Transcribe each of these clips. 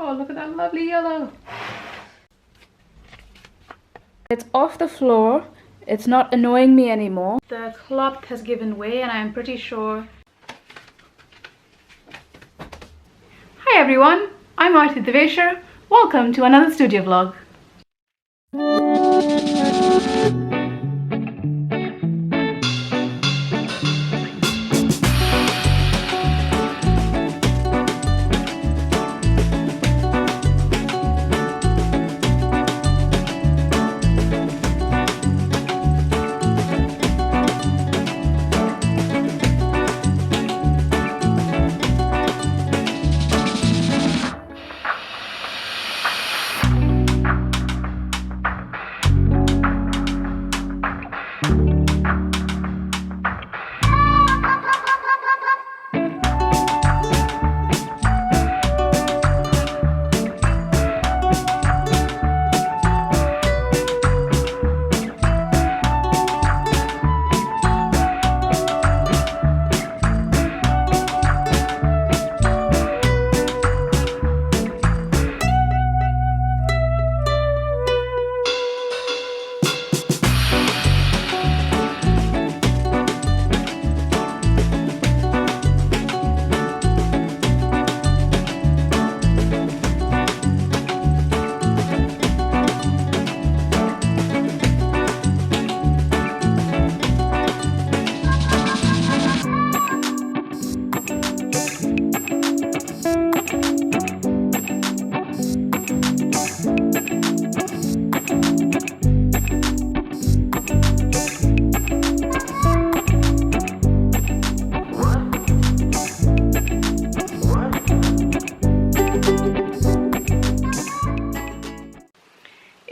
Oh, look at that lovely yellow. It's off the floor. It's not annoying me anymore. The cloth has given way and I'm pretty sure... Hi everyone, I'm Aarti Deveshar. Welcome to another studio vlog.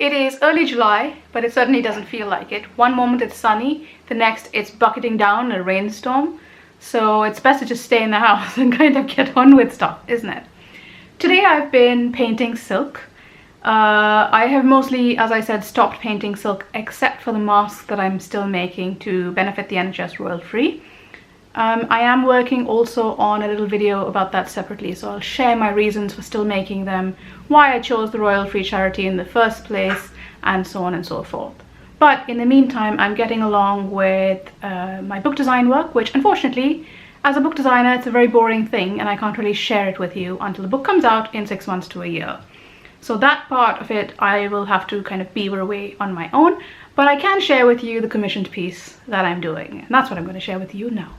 It is early July, but it certainly doesn't feel like it. One moment it's sunny, the next it's bucketing down a rainstorm. So it's best to just stay in the house and kind of get on with stuff, isn't it? Today I've been painting silk. I have mostly, as I said, stopped painting silk except for the mask that I'm still making to benefit the NHS Royal Free. I am working also on a little video about that separately, so I'll share my reasons for still making them, why I chose the Royal Free charity in the first place, and so on and so forth. But in the meantime, I'm getting along with my book design work, which unfortunately, as a book designer, it's a very boring thing and I can't really share it with you until the book comes out in 6 months to a year. So that part of it, I will have to kind of beaver away on my own, but I can share with you the commissioned piece that I'm doing. And that's what I'm going to share with you now.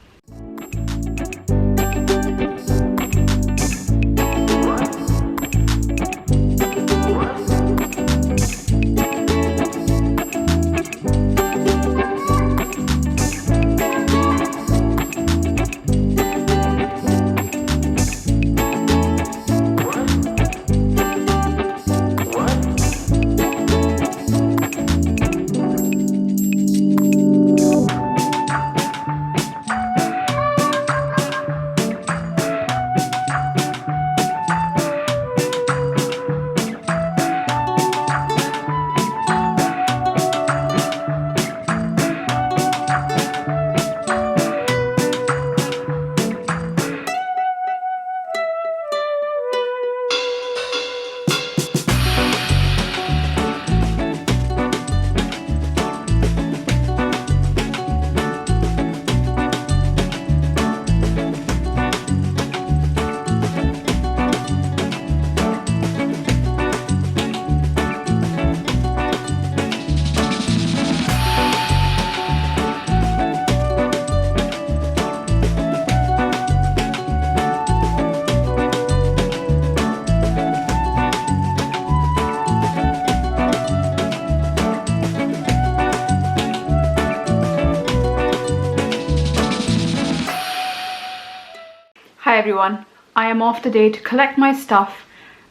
Hi everyone, I am off today to collect my stuff.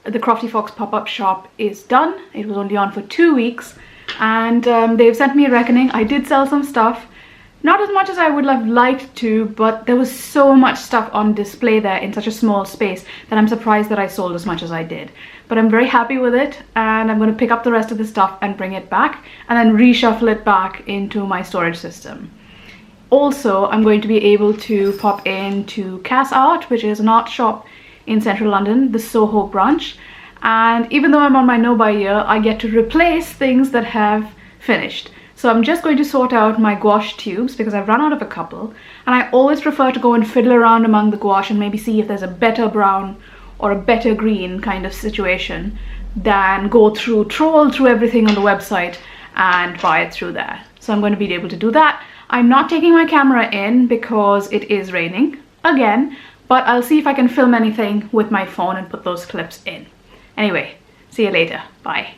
The Crofty Fox pop-up shop is done. It was only on for 2 weeks and they've sent me a reckoning. I did sell some stuff, not as much as I would have liked to, but there was so much stuff on display there in such a small space that I'm surprised that I sold as much as I did. But I'm very happy with it and I'm going to pick up the rest of the stuff and bring it back and then reshuffle it back into my storage system. Also, I'm going to be able to pop into Cass Art, which is an art shop in central London, the Soho branch, And even though I'm on my no-buy year, I get to replace things that have finished. So I'm just going to sort out my gouache tubes because I've run out of a couple, and I always prefer to go and fiddle around among the gouache and maybe see if there's a better brown or a better green kind of situation than go troll through everything on the website and buy it through there. So I'm going to be able to do that. I'm not taking my camera in because it is raining again, but I'll see if I can film anything with my phone and put those clips in. Anyway, see you later. Bye.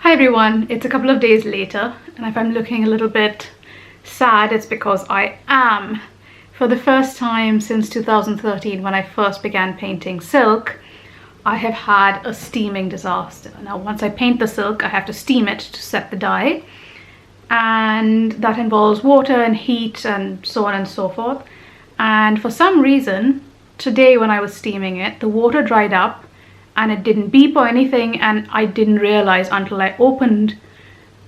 Hi everyone, it's a couple of days later, and if I'm looking a little bit sad, it's because I am. For the first time since 2013, when I first began painting silk, I have had a steaming disaster. Now once I paint the silk, I have to steam it to set the dye, and that involves water and heat and so on and so forth. And for some reason, today when I was steaming it, the water dried up and it didn't beep or anything, and I didn't realize until I opened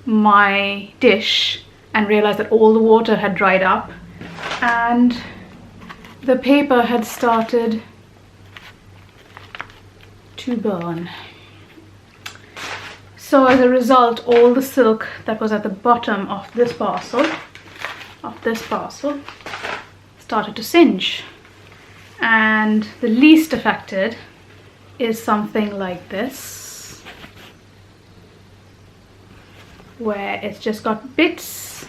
my dish and realized that all the water had dried up and the paper had started to burn. So as a result, all the silk that was at the bottom of this parcel started to singe, and the least affected is something like this, where it's just got bits,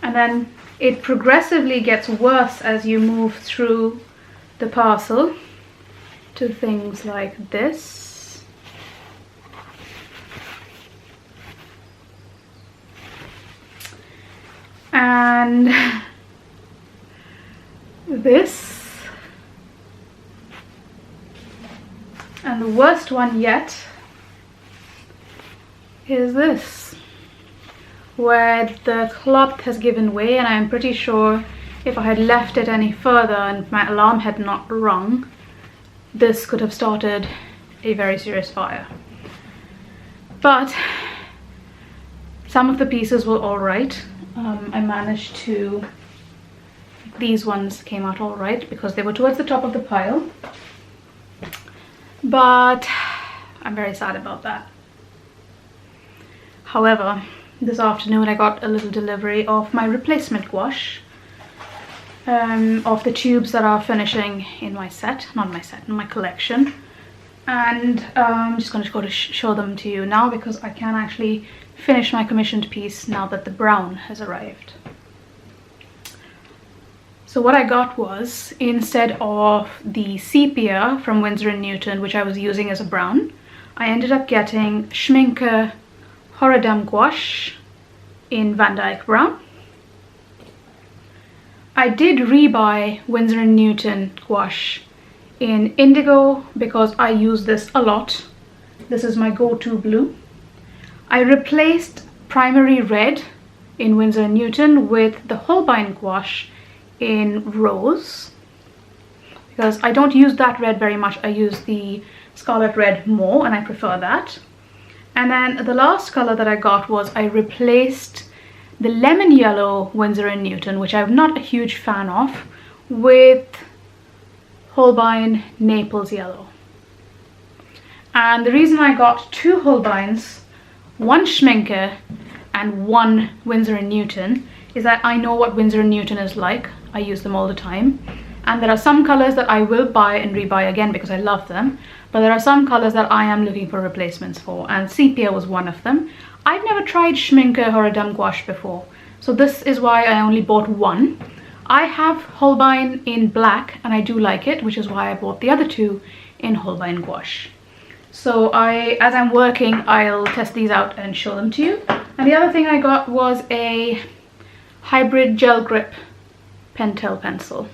and then it progressively gets worse as you move through the parcel to things like this. And this. And the worst one yet is this, where the cloth has given way, and I'm pretty sure if I had left it any further and my alarm had not rung, this could have started a very serious fire. But some of the pieces were all right. I managed to, these ones came out all right because they were towards the top of the pile. But I'm very sad about that. However, this afternoon I got a little delivery of my replacement gouache, of the tubes that are finishing in my set, in my collection. And I'm just going to go to show them to you now, because I can actually finish my commissioned piece now that the brown has arrived. So what I got was, instead of the sepia from Winsor & Newton, which I was using as a brown, I ended up getting Schmincke Horadam gouache in Van Dyke brown. I did rebuy Winsor & Newton gouache in indigo because I use this a lot. This is my go-to blue. I replaced primary red in Winsor & Newton with the Holbein gouache in rose, because I don't use that red very much. I use the scarlet red more, and I prefer that. And then the last color that I got was, I replaced the lemon yellow Winsor & Newton, which I'm not a huge fan of, with Holbein Naples yellow. And the reason I got two Holbeins, one Schmincke and one Winsor & Newton, is that I know what Winsor & Newton is like. I use them all the time. And there are some colors that I will buy and rebuy again because I love them, but there are some colors that I am looking for replacements for, and sepia was one of them. I've never tried Schmincke Horadam gouache before, so this is why I only bought one. I have Holbein in black and I do like it, which is why I bought the other two in Holbein gouache. So as I'm working, I'll test these out and show them to you. And the other thing I got was a hybrid gel grip Pentel pencil.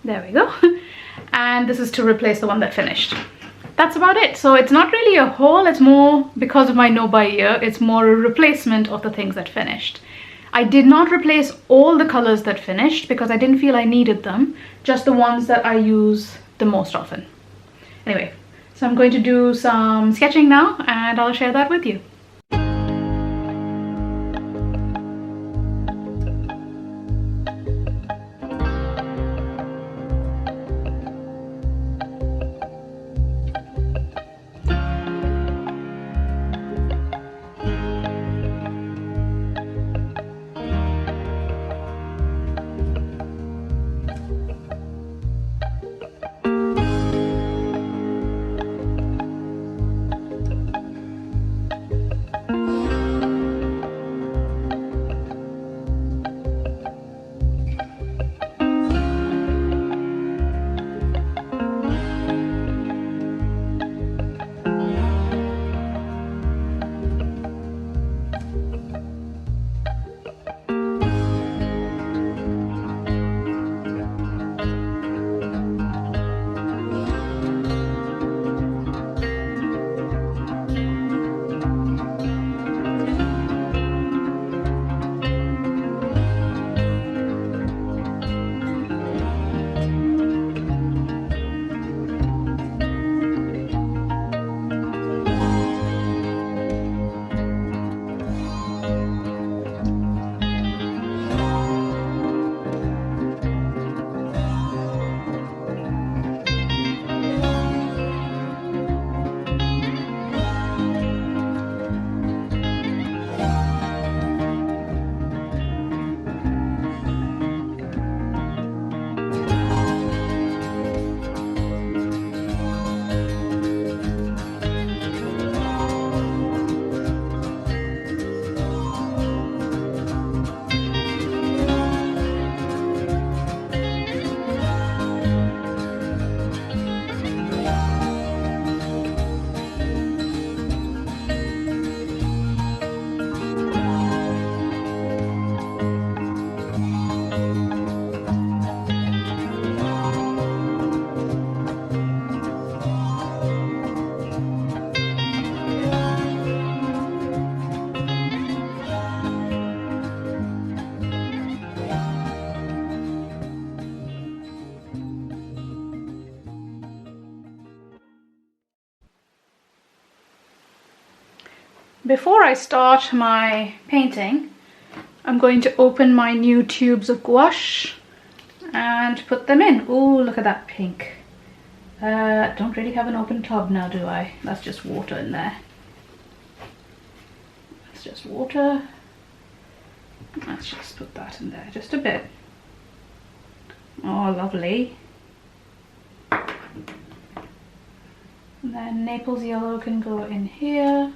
There we go. And this is to replace the one that finished. That's about it. So it's not really a haul, it's more, because of my no buy year, it's more a replacement of the things that finished. I did not replace all the colors that finished because I didn't feel I needed them, just the ones that I use the most often. Anyway, so I'm going to do some sketching now and I'll share that with you. Before I start my painting, I'm going to open my new tubes of gouache and put them in. Oh, look at that pink. Don't really have an open tub now, do I? That's just water in there. That's just water. Let's just put that in there just a bit. Oh, lovely. And then Naples yellow can go in here.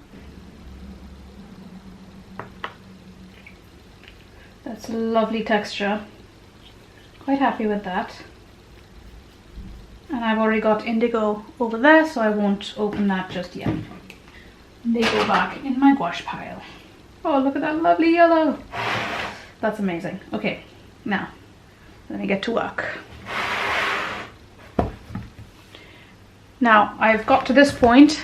That's a lovely texture. Quite happy with that. And I've already got indigo over there, so I won't open that just yet. They go back in my gouache pile. Oh, look at that lovely yellow. That's amazing. Okay, now let me get to work. Now, I've got to this point,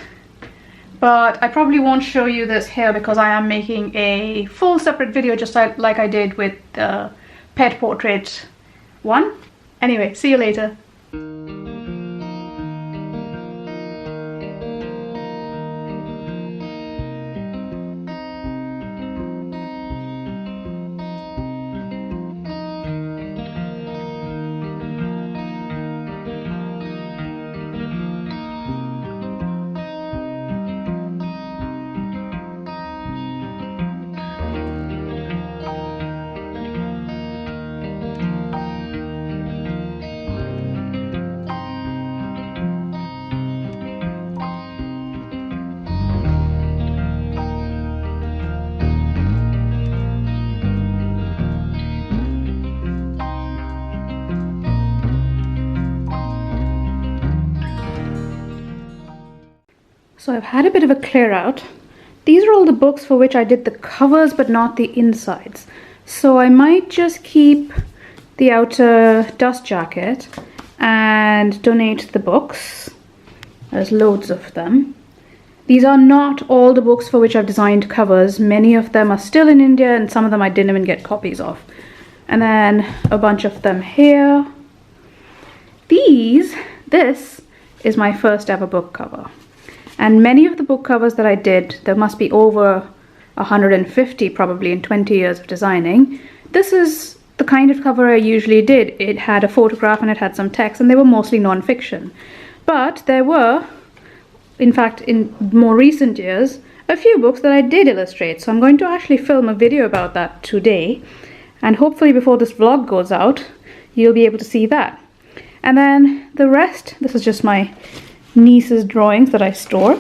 but I probably won't show you this here because I am making a full separate video just like I did with the pet portrait one. Anyway, see you later. So I've had a bit of a clear out. These are all the books for which I did the covers but not the insides. So I might just keep the outer dust jacket and donate the books. There's loads of them. These are not all the books for which I've designed covers. Many of them are still in India and some of them I didn't even get copies of. And then a bunch of them here. This is my first ever book cover. And many of the book covers that I did, there must be over 150 probably in 20 years of designing. This is the kind of cover I usually did. It had a photograph and it had some text, and they were mostly non-fiction. But there were, in fact, in more recent years, a few books that I did illustrate. So I'm going to actually film a video about that today. And hopefully before this vlog goes out, you'll be able to see that. And then the rest, this is just my niece's drawings that I store.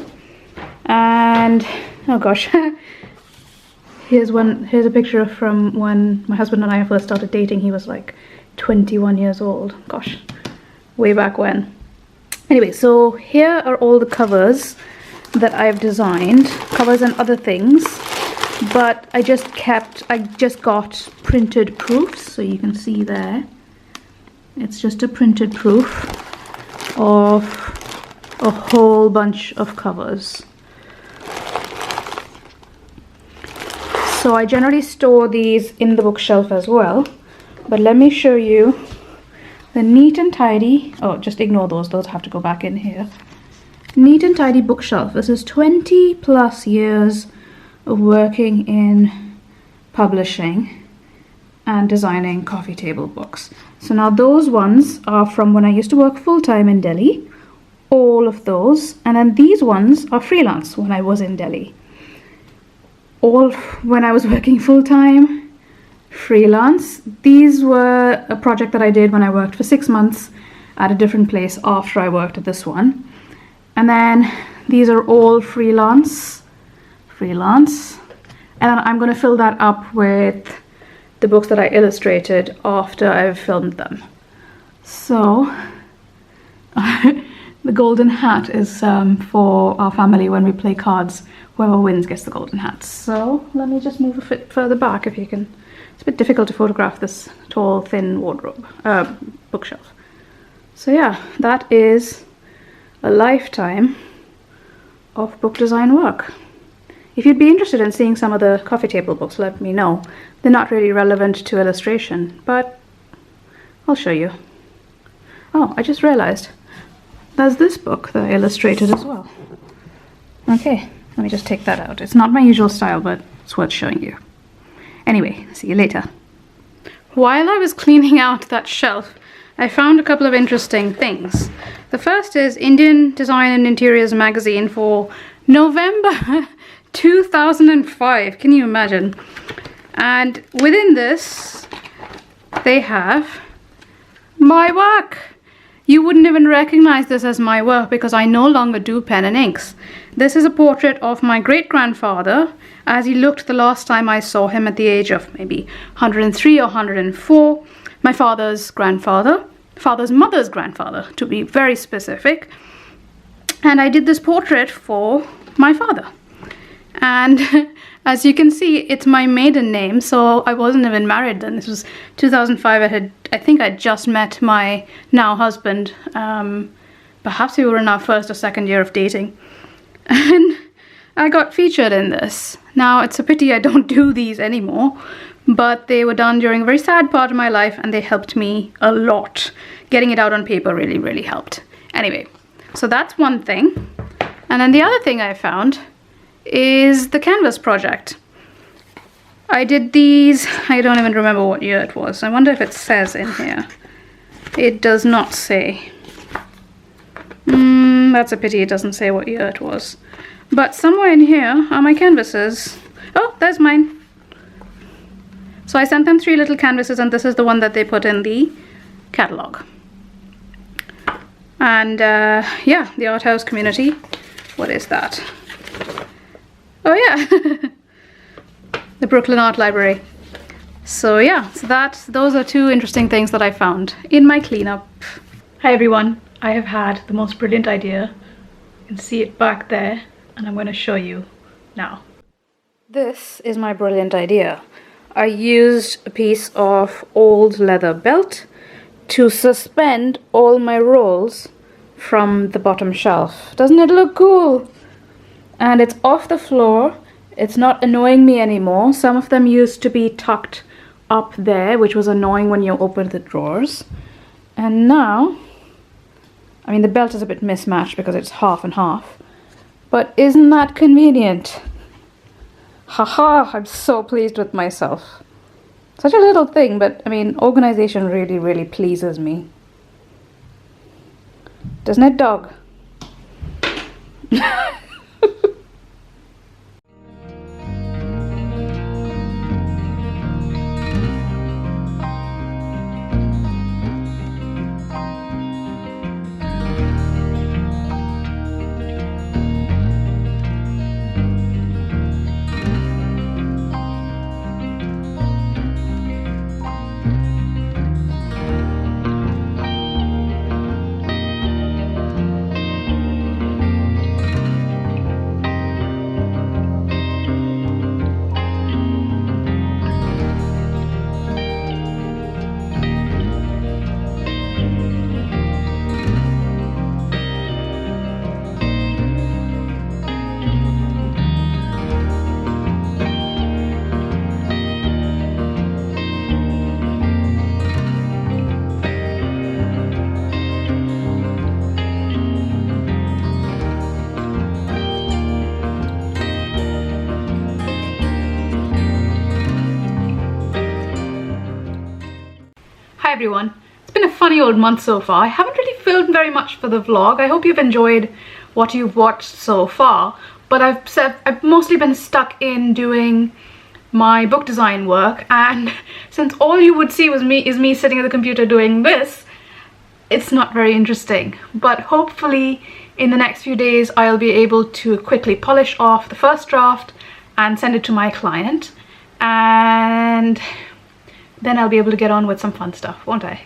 And, oh gosh, here's a picture from when my husband and I first started dating. He was like 21 years old. Gosh, way back when. Anyway, so here are all the covers that I've designed, covers and other things. But I just got printed proofs, so you can see there. It's just a printed proof of a whole bunch of covers. So I generally store these in the bookshelf as well. But let me show you the neat and tidy, oh, just ignore those have to go back in here. Neat and tidy bookshelf. This is 20 plus years of working in publishing and designing coffee table books. So now those ones are from when I used to work full-time in Delhi, all of those, and then these ones are freelance when I was in Delhi. All when I was working full-time, freelance. These were a project that I did when I worked for 6 months at a different place after I worked at this one. And then these are all freelance. And I'm going to fill that up with the books that I illustrated after I've filmed them. So the golden hat is for our family when we play cards. Whoever wins gets the golden hat. So let me just move a bit further back if you can. It's a bit difficult to photograph this tall, thin wardrobe, bookshelf. So yeah, that is a lifetime of book design work. If you'd be interested in seeing some of the coffee table books, let me know. They're not really relevant to illustration, but I'll show you. Oh, I just realized there's this book that I illustrated as well. Okay, let me just take that out. It's not my usual style, but it's worth showing you. Anyway, see you later. While I was cleaning out that shelf, I found a couple of interesting things. The first is Indian Design and Interiors magazine for November 2005. Can you imagine? And within this, they have my work. You wouldn't even recognize this as my work because I no longer do pen and inks. This is a portrait of my great-grandfather as he looked the last time I saw him at the age of maybe 103 or 104. My father's grandfather, father's mother's grandfather, to be very specific. And I did this portrait for my father. And as you can see, it's my maiden name, so I wasn't even married then. This was 2005. I think I'd just met my now husband. Perhaps we were in our first or second year of dating. And I got featured in this. Now, it's a pity I don't do these anymore, but they were done during a very sad part of my life and they helped me a lot. Getting it out on paper really, really helped. Anyway, so that's one thing. And then the other thing I found is the canvas project. I did these, I don't even remember what year it was. I wonder if it says in here. It does not say. That's a pity it doesn't say what year it was. But somewhere in here are my canvases. Oh, there's mine. So I sent them 3 little canvases and this is the one that they put in the catalogue. And yeah, the art house community. What is that? Oh yeah, the Brooklyn Art Library. So yeah, so those are 2 interesting things that I found in my cleanup. Hi everyone, I have had the most brilliant idea. You can see it back there. and I'm going to show you now. This is my brilliant idea. I used a piece of old leather belt to suspend all my rolls from the bottom shelf. Doesn't it look cool? And it's off the floor. It's not annoying me anymore. Some of them used to be tucked up there, which was annoying when you opened the drawers. And now, I mean, the belt is a bit mismatched because it's half and half, but isn't that convenient? Haha, I'm so pleased with myself. Such a little thing, but I mean, organization really, really pleases me. Doesn't it, dog? Hi everyone, it's been a funny old month so far. I haven't really filmed very much for the vlog. I hope you've enjoyed what you've watched so far, but I've mostly been stuck in doing my book design work, and since all you would see is me sitting at the computer doing this, it's not very interesting. But hopefully in the next few days I'll be able to quickly polish off the first draft and send it to my client, and then I'll be able to get on with some fun stuff, won't I?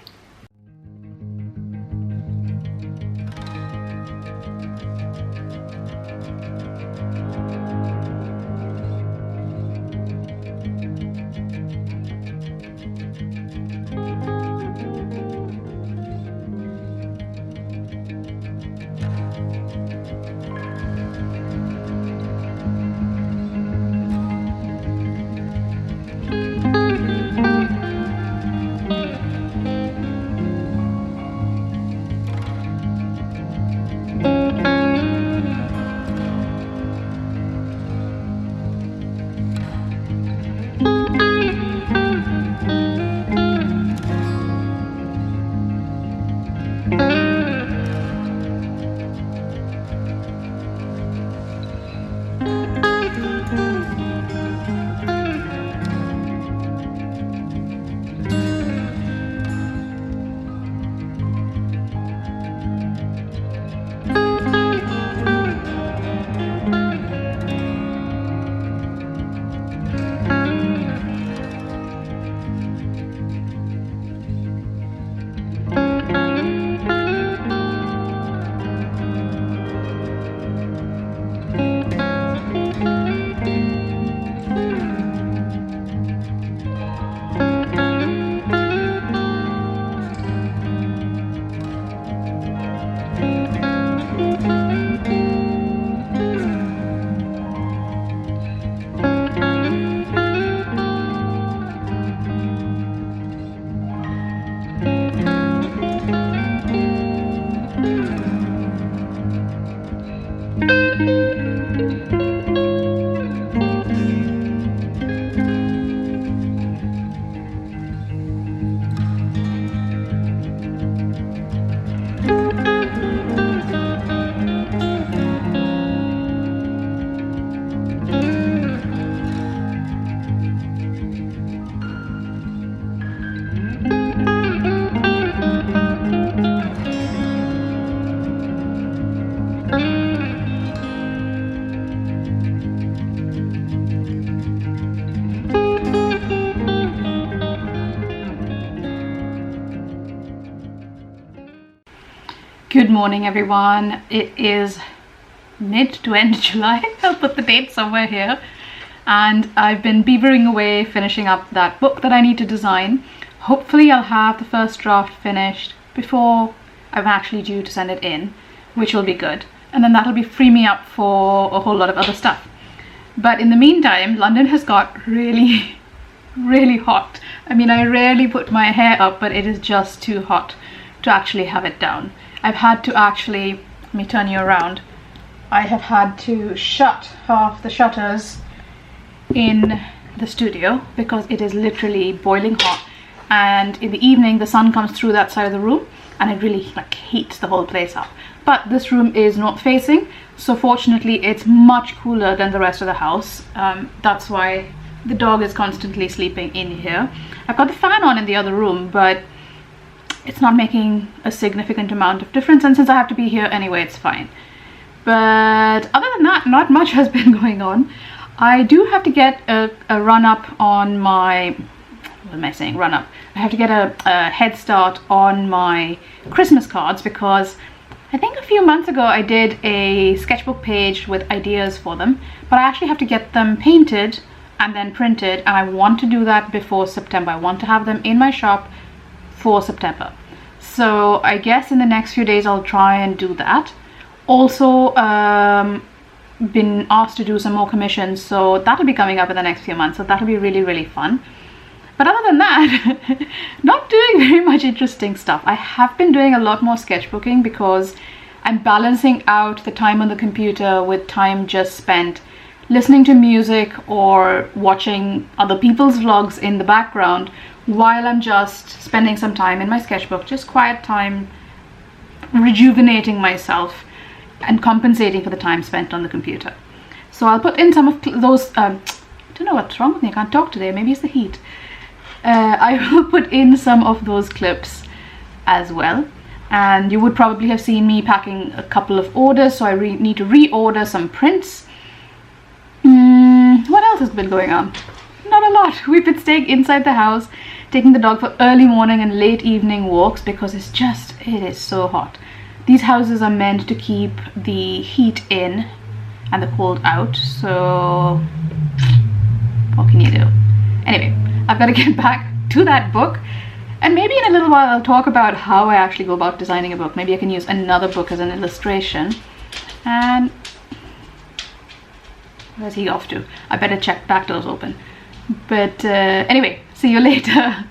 Good morning everyone. It is mid to end July. I'll put the date somewhere here. And I've been beavering away finishing up that book that I need to design. Hopefully I'll have the first draft finished before I'm actually due to send it in, which will be good. And then that'll be free me up for a whole lot of other stuff. But in the meantime, London has got really, really hot. I mean, I rarely put my hair up, but it is just too hot to actually have it down. I've had to actually, let me turn you around. I have had to shut half the shutters in the studio because it is literally boiling hot, and in the evening the sun comes through that side of the room and it really like heats the whole place up. But this room is north facing, so fortunately it's much cooler than the rest of the house. That's why the dog is constantly sleeping in here. I've got the fan on in the other room, but it's not making a significant amount of difference, and since I have to be here anyway, it's fine. But other than that, not much has been going on. I do have to get a run-up on my, what am I saying, run-up? I have to get a head start on my Christmas cards because I think a few months ago I did a sketchbook page with ideas for them, but I actually have to get them painted and then printed, and I want to do that before September. I want to have them in my shop for September. So I guess in the next few days I'll try and do that. Also, been asked to do some more commissions, so that'll be coming up in the next few months, so that'll be really, really fun. But other than that, not doing very much interesting stuff. I have been doing a lot more sketchbooking because I'm balancing out the time on the computer with time just spent listening to music or watching other people's vlogs in the background while I'm just spending some time in my sketchbook, just quiet time, rejuvenating myself and compensating for the time spent on the computer. So I'll put in some of those, I don't know what's wrong with me, I can't talk today, maybe it's the heat. I will put in some of those clips as well, and you would probably have seen me packing a couple of orders, so I need to reorder some prints. What else has been going on? Not a lot. We've been staying inside the house, taking the dog for early morning and late evening walks because it is so hot. These houses are meant to keep the heat in and the cold out, so what can you do? Anyway, I've got to get back to that book, and maybe in a little while I'll talk about how I actually go about designing a book. Maybe I can use another book as an illustration. And where's he off to? I better check back doors open. But anyway, see you later.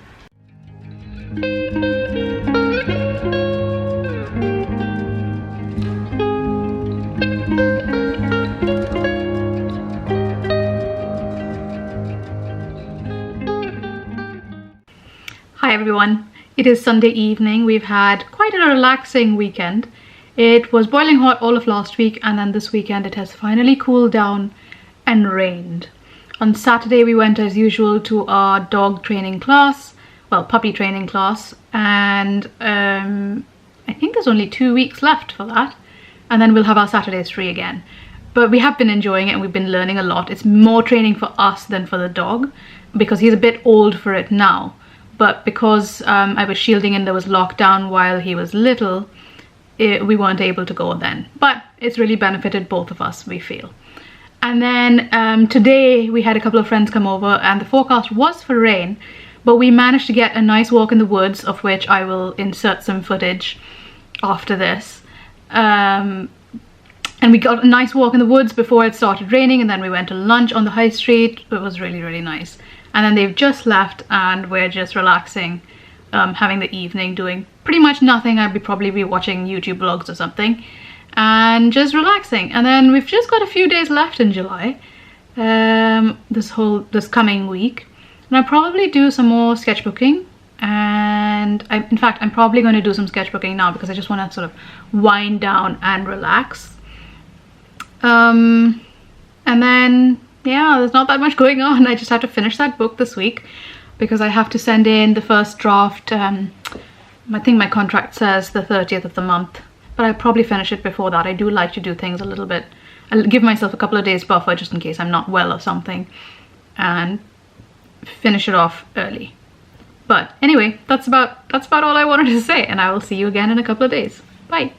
Hi everyone, it is Sunday evening. We've had quite a relaxing weekend. It was boiling hot all of last week, and then this weekend it has finally cooled down and rained. On Saturday we went as usual to our dog training class, well, puppy training class, and I think there's only 2 weeks left for that, and then we'll have our Saturdays free again. But we have been enjoying it and we've been learning a lot. It's more training for us than for the dog because he's a bit old for it now. But because I was shielding and there was lockdown while he was little, we weren't able to go then. But it's really benefited both of us, we feel. And then today we had a couple of friends come over and the forecast was for rain, but we managed to get a nice walk in the woods, of which I will insert some footage after this. And we got a nice walk in the woods before it started raining, and then we went to lunch on the high street. It was really, really nice. And then they've just left and we're just relaxing, having the evening, doing pretty much nothing. I'd probably be watching YouTube vlogs or something and just relaxing. And then we've just got a few days left in July, this coming week. And I'll probably do some more sketchbooking, and in fact I'm probably going to do some sketchbooking now because I just want to sort of wind down and relax. And then yeah, there's not that much going on. I just have to finish that book this week because I have to send in the first draft. I think my contract says the 30th of the month, but I'll probably finish it before that. I do like to do things a little bit. I'll give myself a couple of days buffer just in case I'm not well or something and finish it off early. But anyway, that's about all I wanted to say, and I will see you again in a couple of days. Bye.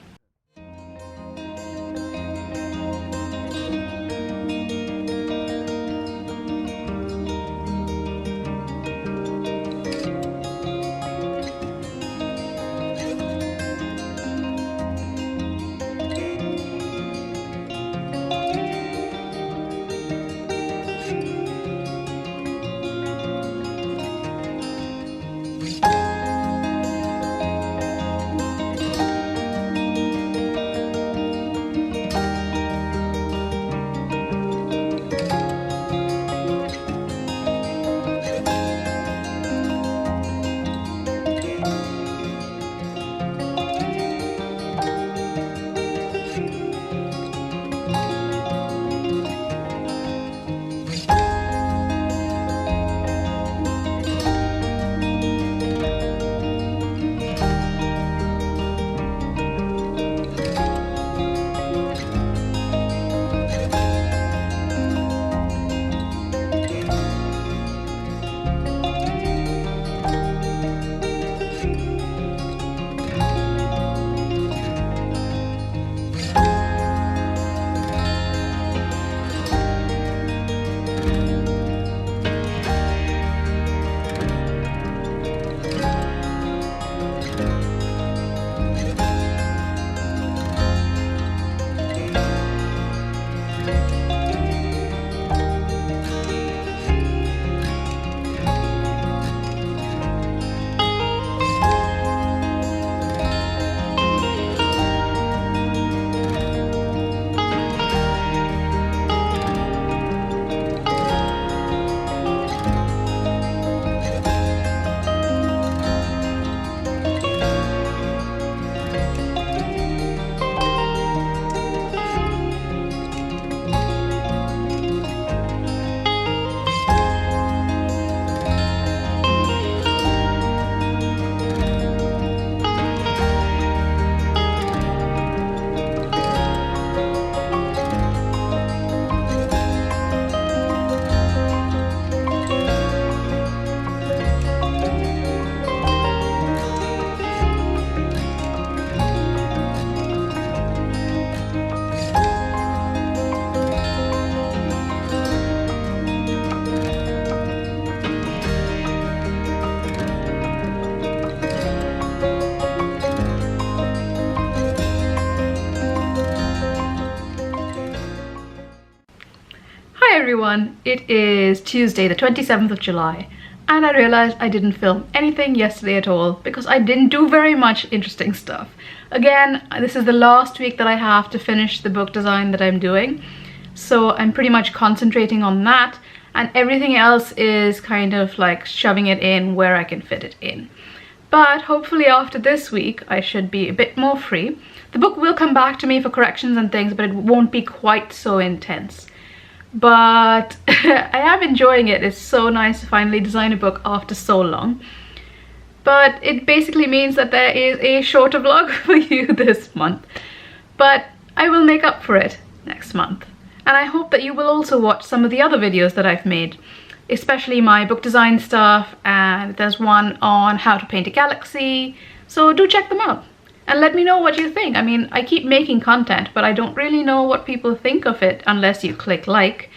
everyone. It is Tuesday, the 27th of July, and I realized I didn't film anything yesterday at all because I didn't do very much interesting stuff. Again, this is the last week that I have to finish the book design that I'm doing, so I'm pretty much concentrating on that, and everything else is kind of like shoving it in where I can fit it in. But hopefully after this week I should be a bit more free. The book will come back to me for corrections and things, but it won't be quite so intense. But I am enjoying it. It's so nice to finally design a book after so long. But it basically means that there is a shorter vlog for you this month. But I will make up for it next month. And I hope that you will also watch some of the other videos that I've made, especially my book design stuff, and there's one on how to paint a galaxy, so do check them out and let me know what you think. I mean, I keep making content, but I don't really know what people think of it unless you click like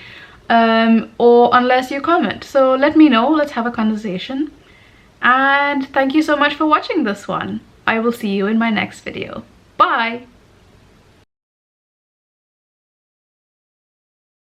or unless you comment. So let me know, let's have a conversation, and thank you so much for watching this one. I will see you in my next video. Bye!